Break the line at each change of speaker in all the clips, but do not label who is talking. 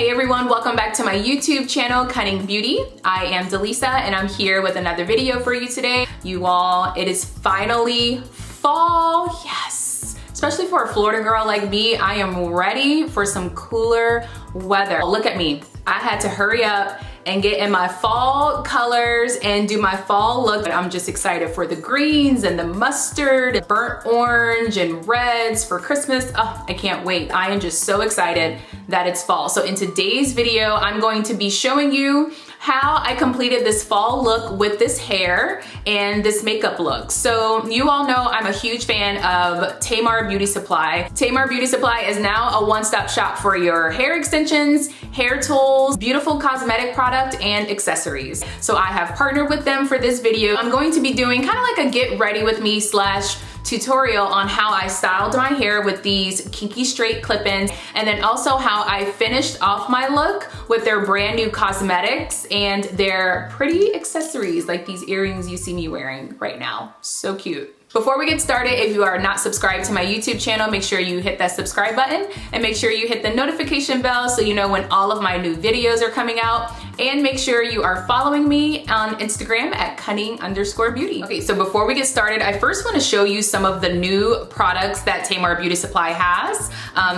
Hey everyone, welcome back to my YouTube channel, Cunning Beauty. I am Delisa and I'm here with another video for you today. You all, it is finally fall, yes. Especially for a Florida girl like me, I am ready for some cooler weather. Look at me, I had to hurry up and get in my fall colors and do my fall look. I'm just excited for the greens and the mustard, burnt orange and reds for Christmas. Oh, I can't wait. I am just so excited that it's fall. So in today's video, I'm going to be showing you how I completed this fall look with this hair and this makeup look. So you all know I'm a huge fan of Tamar Beauty Supply. Tamar Beauty Supply is now a one-stop shop for your hair extensions, hair tools, beautiful cosmetic product, and accessories. So I have partnered with them for this video. I'm going to be doing kind of like a get ready with me slash tutorial on how I styled my hair with these kinky straight clip-ins, and then also how I finished off my look with their brand new cosmetics and their pretty accessories like these earrings you see me wearing right now. So cute. Before we get started, if you are not subscribed to my YouTube channel, make sure you hit that subscribe button and make sure you hit the notification bell so you know when all of my new videos are coming out. And make sure you are following me on Instagram at cunning_beauty. Okay, so before we get started, I first want to show you some of the new products that Tamar Beauty Supply has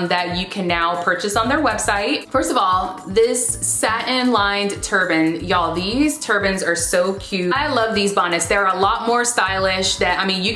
that you can now purchase on their website. First of all, this satin lined turban. Y'all, these turbans are so cute. I love these bonnets. They're a lot more stylish that, I mean, you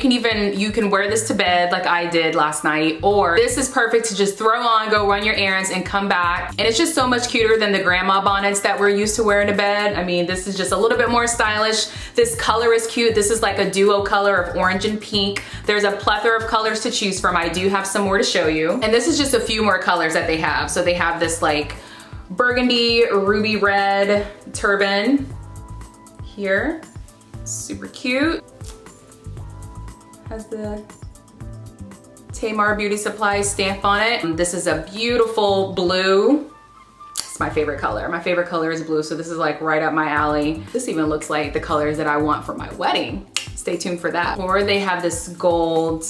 can wear this to bed like I did last night, or this is perfect to just throw on, go run your errands and come back. And it's just so much cuter than the grandma bonnets that we're used to wearing to bed. I mean, this is just a little bit more stylish. This color is cute. This is like a duo color of orange and pink. There's a plethora of colors to choose from. I do have some more to show you. And this is just a few more colors that they have. So they have this like burgundy, ruby red turban here. Super cute. Has the Tamar Beauty Supply stamp on it. This is a beautiful blue. It's my favorite color. My favorite color is blue, so this is like right up my alley. This even looks like the colors that I want for my wedding. Stay tuned for that. Or they have this gold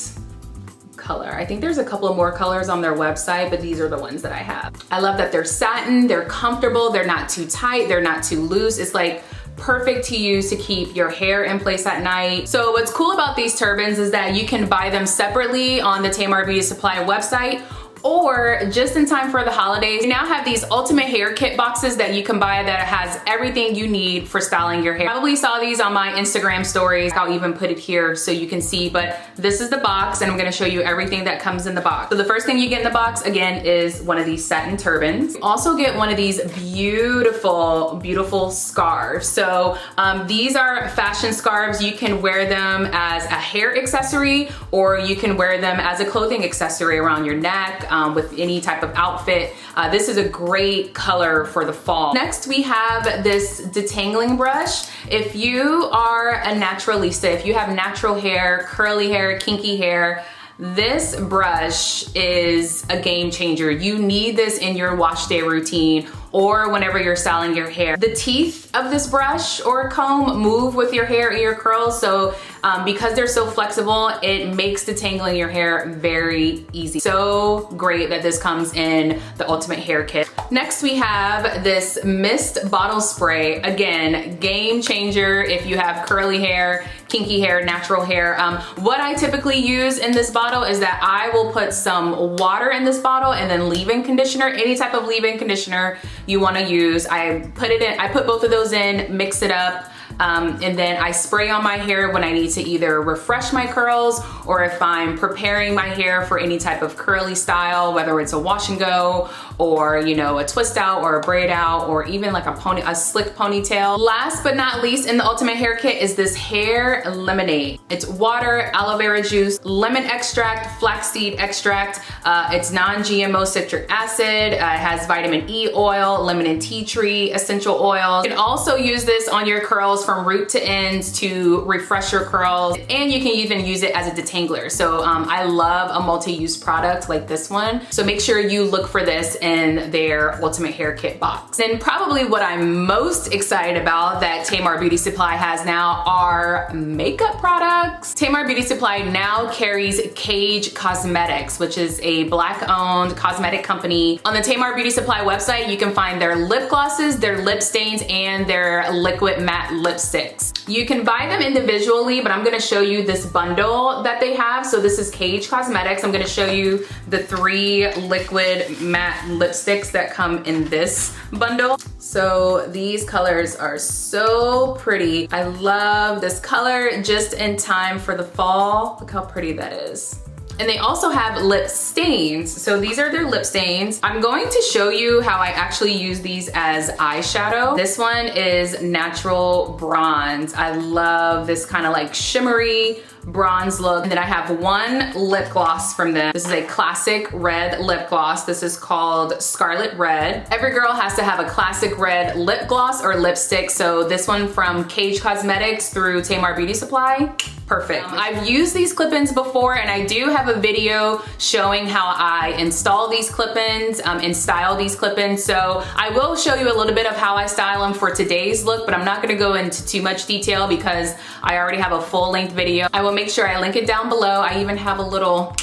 color. I think there's a couple of more colors on their website, but these are the ones that I have. I love that they're satin, they're comfortable, they're not too tight, they're not too loose. It's like perfect to use to keep your hair in place at night. So what's cool about these turbans is that you can buy them separately on the Tamar Beauty Supply website, or just in time for the holidays. You now have these ultimate hair kit boxes that you can buy that has everything you need for styling your hair. You probably saw these on my Instagram stories. I'll even put it here so you can see, but this is the box and I'm gonna show you everything that comes in the box. So the first thing you get in the box, again, is one of these satin turbans. You also get one of these beautiful, beautiful scarves. So these are fashion scarves. You can wear them as a hair accessory, or you can wear them as a clothing accessory around your neck, with any type of outfit. This is a great color for the fall. Next, we have this detangling brush. If you are a naturalista, if you have natural hair, curly hair, kinky hair, this brush is a game changer. You need this in your wash day routine or whenever you're styling your hair. The teeth of this brush or comb move with your hair and your curls, so because they're so flexible, it makes detangling your hair very easy. So great that this comes in the ultimate hair kit. Next, we have this mist bottle spray. Again, game changer if you have curly hair, kinky hair, natural hair. What I typically use in this bottle is that I will put some water in this bottle and then leave-in conditioner, any type of leave-in conditioner you want to use. I put both of those in, mix it up, and then I spray on my hair when I need to either refresh my curls or if I'm preparing my hair for any type of curly style, whether it's a wash and go or, you know, a twist out or a braid out or even like a slick ponytail. Last but not least in the ultimate hair kit is this hair lemonade. It's water, aloe vera juice, lemon extract, flaxseed extract. It's non-GMO citric acid. It has vitamin E oil, lemon and tea tree essential oils. You can also use this on your curls from root to end to refresh your curls, and you can even use it as a detangler. So I love a multi-use product like this one. So make sure you look for this in their Ultimate Hair Kit box. And probably what I'm most excited about that Tamar Beauty Supply has now are makeup products. Tamar Beauty Supply now carries Cage Cosmetics, which is a Black-owned cosmetic company. On the Tamar Beauty Supply website, you can find their lip glosses, their lip stains, and their liquid matte lipsticks. You can buy them individually, but I'm gonna show you this bundle that they have. So this is Cage Cosmetics. I'm gonna show you the 3 liquid matte lipsticks that come in this bundle. So these colors are so pretty. I love this color, just in time for the fall. Look how pretty that is. And they also have lip stains. So these are their lip stains. I'm going to show you how I actually use these as eyeshadow. This one is Natural Bronze. I love this kind of like shimmery bronze look. And then I have one lip gloss from them. This is a classic red lip gloss. This is called Scarlet Red. Every girl has to have a classic red lip gloss or lipstick. So this one from Cage Cosmetics through Tamar Beauty Supply, perfect. I've used these clip-ins before, and I do have a video showing how I install these clip-ins and style these clip-ins. So I will show you a little bit of how I style them for today's look, but I'm not gonna go into too much detail because I already have a full-length video. I will make sure I link it down below. I even have a little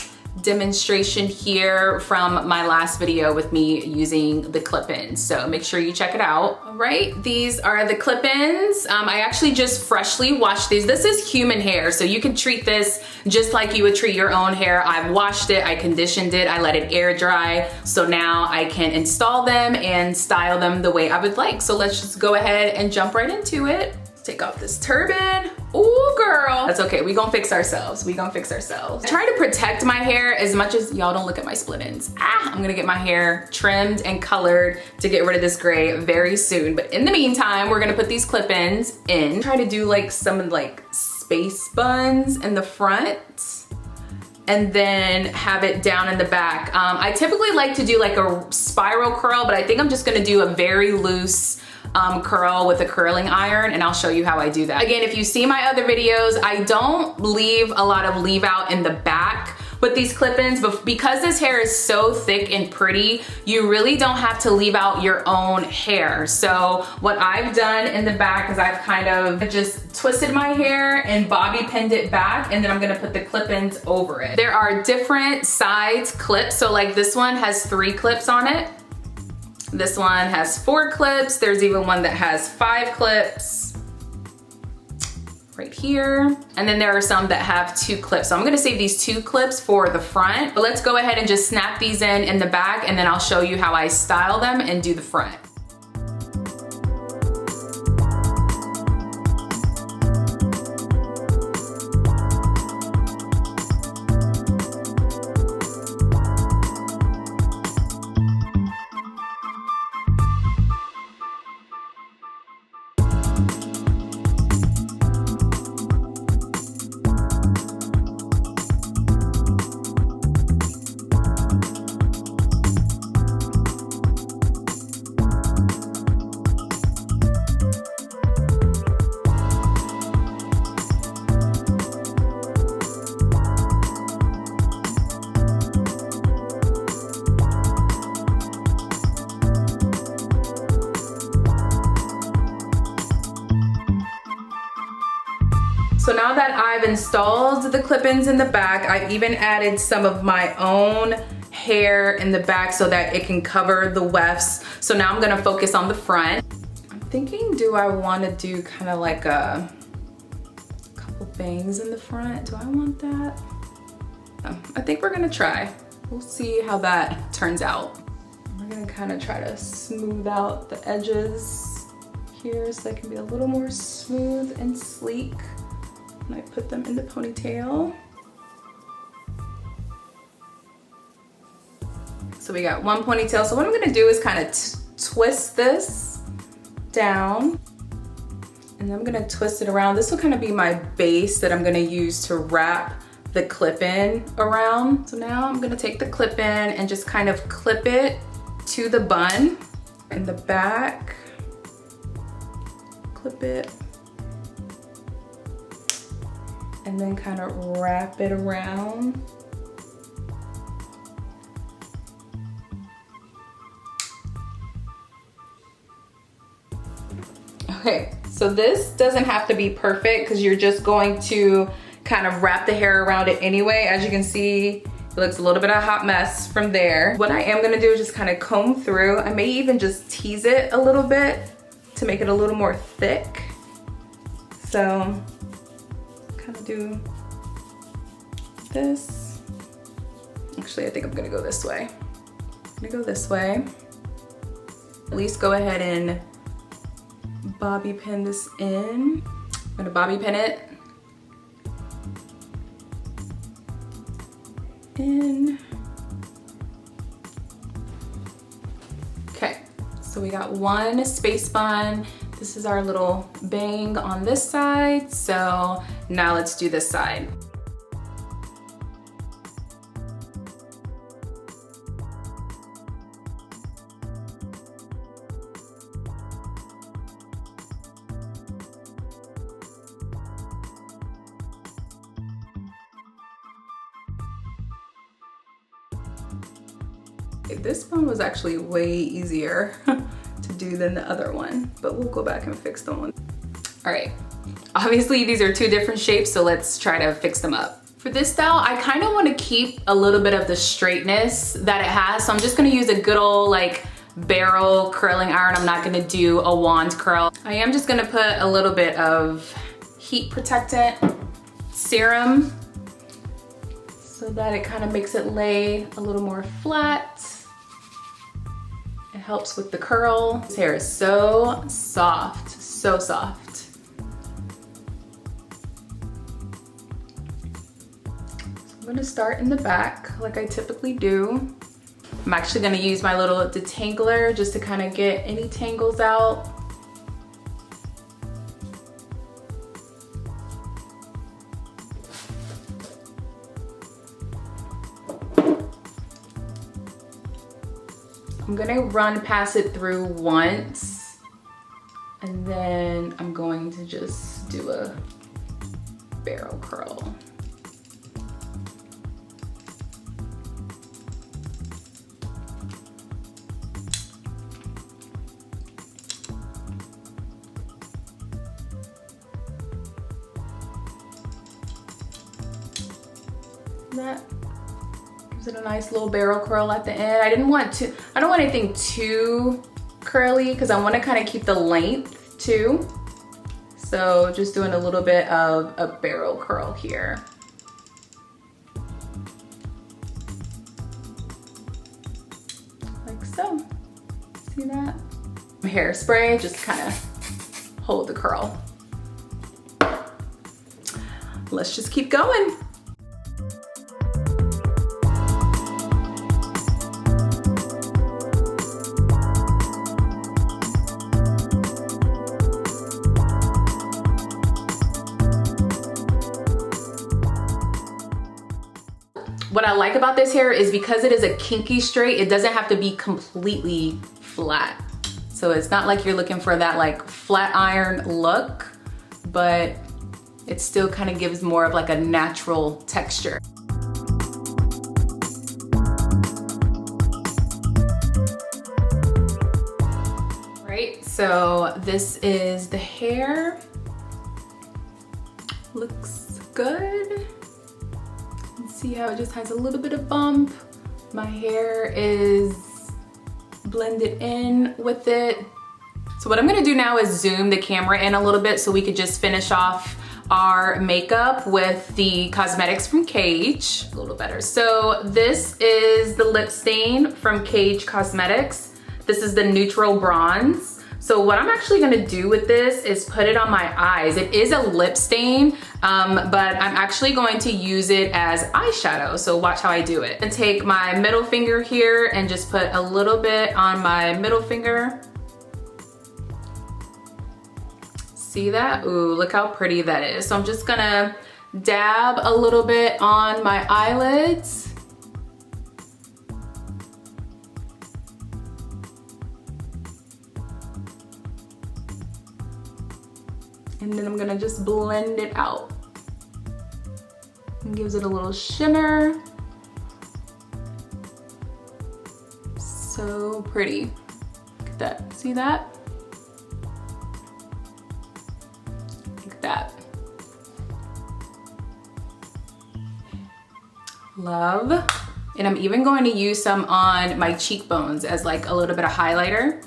demonstration here from my last video with me using the clip-ins, so make sure you check it out. All right, these are the clip-ins. I actually just freshly washed these. This is human hair, so you can treat this just like you would treat your own hair. I've washed it, I conditioned it, I let it air dry, so now I can install them and style them the way I would like. So let's just go ahead and jump right into it. Take off this turban. Ooh, girl. That's okay, we gonna fix ourselves. We gonna fix ourselves. I try to protect my hair as much as, y'all don't look at my split ends. I'm gonna get my hair trimmed and colored to get rid of this gray very soon. But in the meantime, we're gonna put these clip-ins in. Try to do like some like space buns in the front, and then have it down in the back. I typically like to do like a spiral curl, but I think I'm just gonna do a very loose curl with a curling iron, and I'll show you how I do that. Again, if you see my other videos, I don't leave a lot of leave out in the back with these clip-ins, but because this hair is so thick and pretty, you really don't have to leave out your own hair. So what I've done in the back is I've kind of just twisted my hair and bobby pinned it back, and then I'm gonna put the clip-ins over it. There are different size clips, so like this one has 3 clips on it. This one has 4 clips. There's even one that has 5 clips right here. And then there are some that have 2 clips. So I'm gonna save these 2 clips for the front, but let's go ahead and just snap these in the back, and then I'll show you how I style them and do the front. So now that I've installed the clip-ins in the back, I've even added some of my own hair in the back so that it can cover the wefts. So now I'm gonna focus on the front. I'm thinking, do I wanna do kind of like a couple bangs in the front? Do I want that? I think we're gonna try. We'll see how that turns out. We're gonna kind of try to smooth out the edges here so they can be a little more smooth and sleek. And I put them in the ponytail. So we got one ponytail. So what I'm gonna do is kind of twist this down, and I'm gonna twist it around. This will kind of be my base that I'm gonna use to wrap the clip-in around. So now I'm gonna take the clip-in and just kind of clip it to the bun in the back. Clip it and then kind of wrap it around. Okay, so this doesn't have to be perfect because you're just going to kind of wrap the hair around it anyway. As you can see, it looks a little bit of a hot mess from there. What I am gonna do is just kind of comb through. I may even just tease it a little bit to make it a little more thick. So, kind of do this. Actually, I think I'm gonna go this way. I'm gonna go this way. At least go ahead and bobby pin this in. I'm gonna bobby pin it in. Okay, so we got one space bun. This is our little bang on this side. So now let's do this side. This one was actually way easier to do than the other one, but we'll go back and fix the one. All right, obviously these are two different shapes, so let's try to fix them up. For this style, I kind of want to keep a little bit of the straightness that it has, so I'm just gonna use a good old like barrel curling iron. I'm not gonna do a wand curl. I am just gonna put a little bit of heat protectant serum so that it kind of makes it lay a little more flat. It helps with the curl. This hair is so soft, so soft. So I'm gonna start in the back like I typically do. I'm actually gonna use my little detangler just to kind of get any tangles out. I'm gonna run past it through once, and then I'm going to just do a barrel curl. That gives it a nice little barrel curl at the end. I don't want anything too curly because I want to kind of keep the length too. So just doing a little bit of a barrel curl here. Like so. See that? Hairspray, just kind of hold the curl. Let's just keep going. What I like about this hair is because it is a kinky straight, it doesn't have to be completely flat. So it's not like you're looking for that like flat iron look, but it still kind of gives more of like a natural texture. Right, so this is the hair. Looks good. See how it just has a little bit of bump. My hair is blended in with it. So what I'm gonna do now is zoom the camera in a little bit so we could just finish off our makeup with the cosmetics from Cage a little better. So this is the lip stain from Cage Cosmetics. This is the neutral bronze. So what I'm actually gonna do with this is put it on my eyes. It is a lip stain, but I'm actually going to use it as eyeshadow. So watch how I do it. And take my middle finger here and just put a little bit on my middle finger. See that? Ooh, look how pretty that is. So I'm just gonna dab a little bit on my eyelids. And then I'm gonna just blend it out. And gives it a little shimmer. So pretty. Look at that. See that? Look at that. Love. And I'm even going to use some on my cheekbones as like a little bit of highlighter.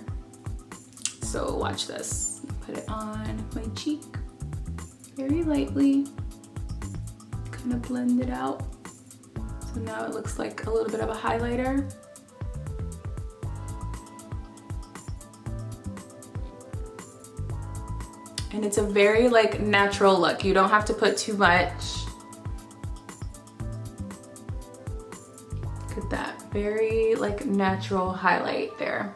So watch this. Put it on my cheek very lightly. Kind of blend it out. So now it looks like a little bit of a highlighter. And it's a very like natural look. You don't have to put too much. Look at that, very like natural highlight there.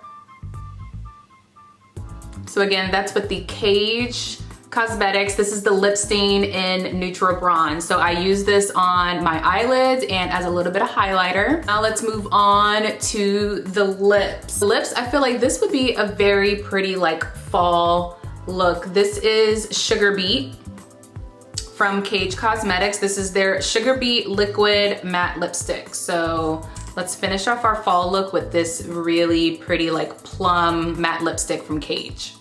So again, that's with the Cage Cosmetics. This is the lip stain in Neutral Bronze. So I use this on my eyelids and as a little bit of highlighter. Now let's move on to the lips. The lips, I feel like this would be a very pretty like fall look. This is Sugar Beet from Cage Cosmetics. This is their Sugar Beet Liquid Matte Lipstick. So let's finish off our fall look with this really pretty like plum matte lipstick from Cage.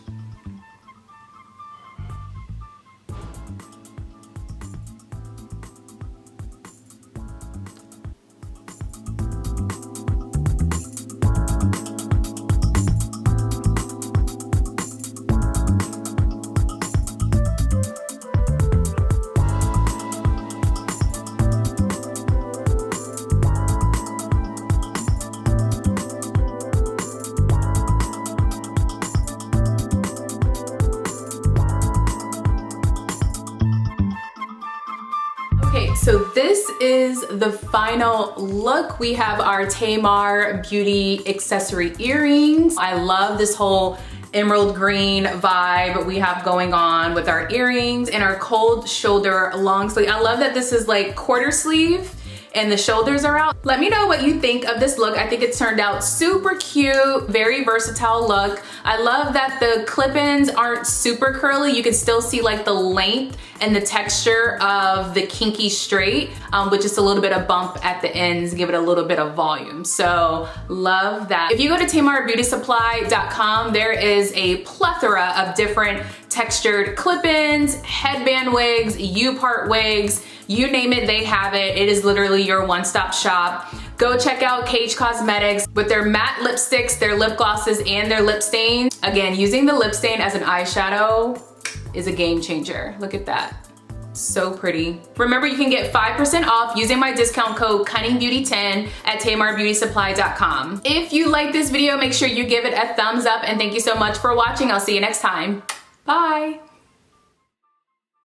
Okay, so this is the final look. We have our Tamar Beauty accessory earrings. I love this whole emerald green vibe we have going on with our earrings and our cold shoulder long sleeve. I love that this is like quarter sleeve and the shoulders are out. Let me know what you think of this look. I think it turned out super cute, very versatile look. I love that the clip-ins aren't super curly. You can still see like the length and the texture of the kinky straight with just a little bit of bump at the ends, give it a little bit of volume. So love that. If you go to tamarbeautysupply.com, there is a plethora of different textured clip-ins, headband wigs, U-part wigs, you name it, they have it. It is literally your one-stop shop. Go check out Cage Cosmetics with their matte lipsticks, their lip glosses, and their lip stains. Again, using the lip stain as an eyeshadow is a game changer. Look at that. So pretty. Remember, you can get 5% off using my discount code CUNNINGBEAUTY10 at tamarbeautysupply.com. If you like this video, make sure you give it a thumbs up, and thank you so much for watching. I'll see you next time. Bye.